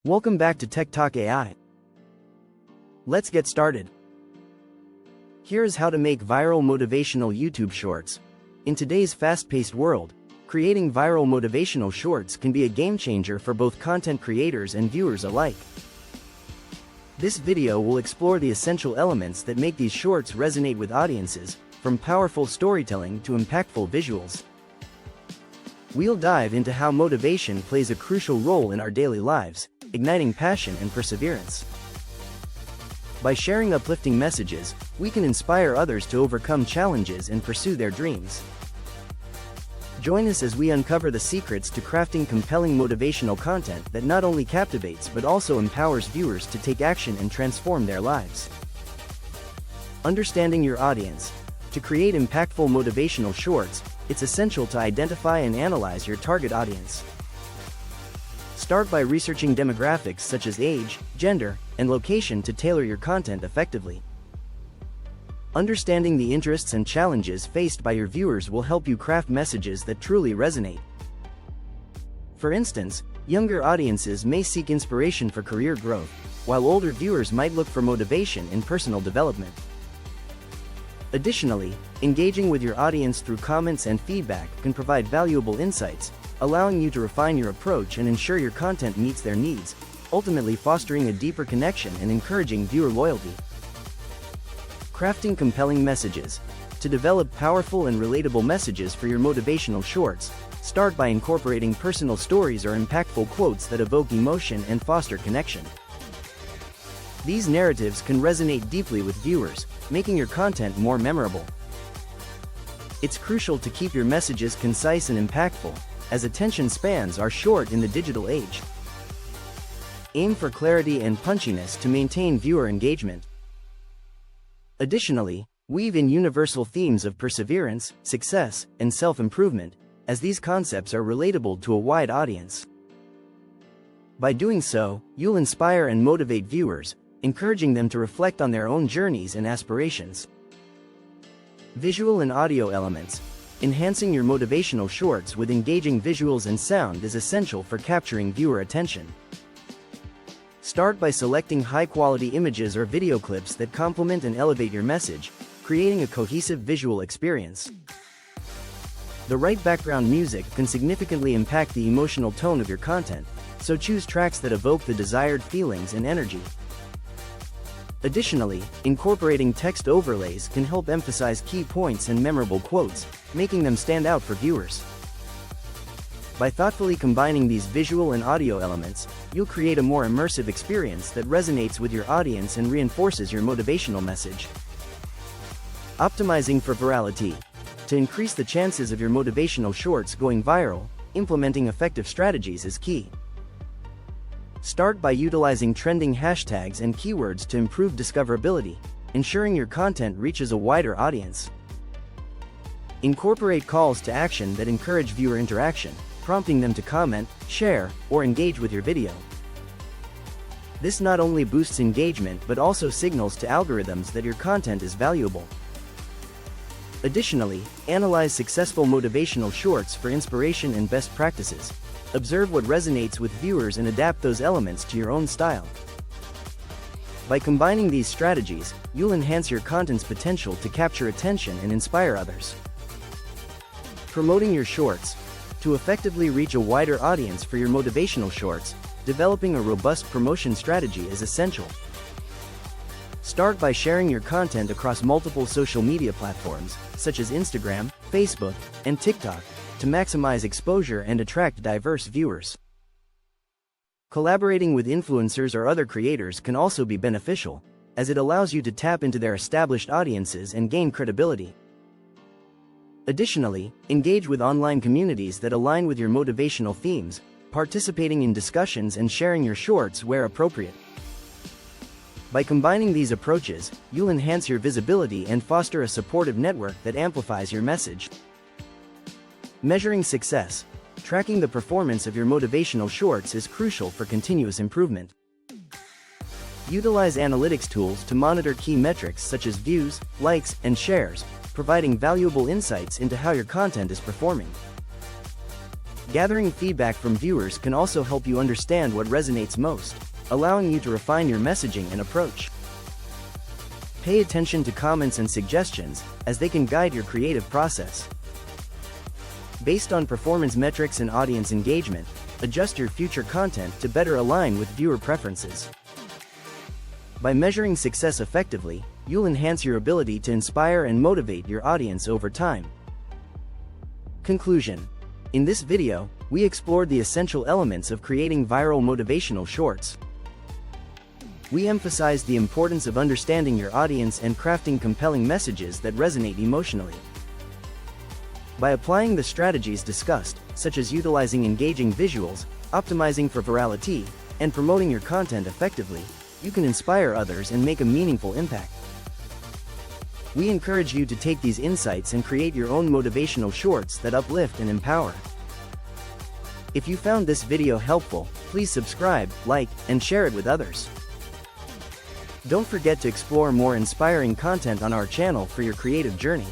Welcome back to Tech Talk AI. Let's get started. Here's how to make viral motivational YouTube shorts. In today's fast-paced world, creating viral motivational shorts can be a game changer for both content creators and viewers alike. This video will explore the essential elements that make these shorts resonate with audiences, from powerful storytelling to impactful visuals. We'll dive into how motivation plays a crucial role in our daily lives, igniting passion and perseverance. By sharing uplifting messages, we can inspire others to overcome challenges and pursue their dreams. Join us as we uncover the secrets to crafting compelling motivational content that not only captivates but also empowers viewers to take action and transform their lives. Understanding your audience. To create impactful motivational shorts, it's essential to identify and analyze your target audience. Start by researching demographics such as age, gender, and location to tailor your content effectively. Understanding the interests and challenges faced by your viewers will help you craft messages that truly resonate. For instance, younger audiences may seek inspiration for career growth, while older viewers might look for motivation in personal development. Additionally, engaging with your audience through comments and feedback can provide valuable insights, allowing you to refine your approach and ensure your content meets their needs, ultimately fostering a deeper connection and encouraging viewer loyalty. Crafting compelling messages. To develop powerful and relatable messages for your motivational shorts, start by incorporating personal stories or impactful quotes that evoke emotion and foster connection. These narratives can resonate deeply with viewers, making your content more memorable. It's crucial to keep your messages concise and impactful, as attention spans are short in the digital age. Aim for clarity and punchiness to maintain viewer engagement. Additionally, weave in universal themes of perseverance, success, and self-improvement, as these concepts are relatable to a wide audience. By doing so, you'll inspire and motivate viewers, encouraging them to reflect on their own journeys and aspirations. Visual and audio elements. Enhancing your motivational shorts with engaging visuals and sound is essential for capturing viewer attention. Start by selecting high-quality images or video clips that complement and elevate your message, creating a cohesive visual experience. The right background music can significantly impact the emotional tone of your content, so choose tracks that evoke the desired feelings and energy. Additionally, incorporating text overlays can help emphasize key points and memorable quotes, making them stand out for viewers. By thoughtfully combining these visual and audio elements, you'll create a more immersive experience that resonates with your audience and reinforces your motivational message. Optimizing for virality. To increase the chances of your motivational shorts going viral, implementing effective strategies is key. Start by utilizing trending hashtags and keywords to improve discoverability, ensuring your content reaches a wider audience. Incorporate calls to action that encourage viewer interaction, prompting them to comment, share, or engage with your video. This not only boosts engagement but also signals to algorithms that your content is valuable. Additionally, analyze successful motivational shorts for inspiration and best practices. Observe what resonates with viewers and adapt those elements to your own style. By combining these strategies, you'll enhance your content's potential to capture attention and inspire others. Promoting your shorts. To effectively reach a wider audience for your motivational shorts, developing a robust promotion strategy is essential. Start by sharing your content across multiple social media platforms, such as Instagram, Facebook, and TikTok, to maximize exposure and attract diverse viewers. Collaborating with influencers or other creators can also be beneficial, as it allows you to tap into their established audiences and gain credibility. Additionally, engage with online communities that align with your motivational themes, participating in discussions and sharing your shorts where appropriate. By combining these approaches, you'll enhance your visibility and foster a supportive network that amplifies your message. Measuring success. Tracking the performance of your motivational shorts is crucial for continuous improvement. Utilize analytics tools to monitor key metrics such as views, likes, and shares, providing valuable insights into how your content is performing. Gathering feedback from viewers can also help you understand what resonates most, allowing you to refine your messaging and approach. Pay attention to comments and suggestions, as they can guide your creative process. Based on performance metrics and audience engagement, adjust your future content to better align with viewer preferences. By measuring success effectively, you'll enhance your ability to inspire and motivate your audience over time. Conclusion. In this video, we explored the essential elements of creating viral motivational shorts. We emphasized the importance of understanding your audience and crafting compelling messages that resonate emotionally. By applying the strategies discussed, such as utilizing engaging visuals, optimizing for virality, and promoting your content effectively, you can inspire others and make a meaningful impact. We encourage you to take these insights and create your own motivational shorts that uplift and empower. If you found this video helpful, please subscribe, like, and share it with others. Don't forget to explore more inspiring content on our channel for your creative journey.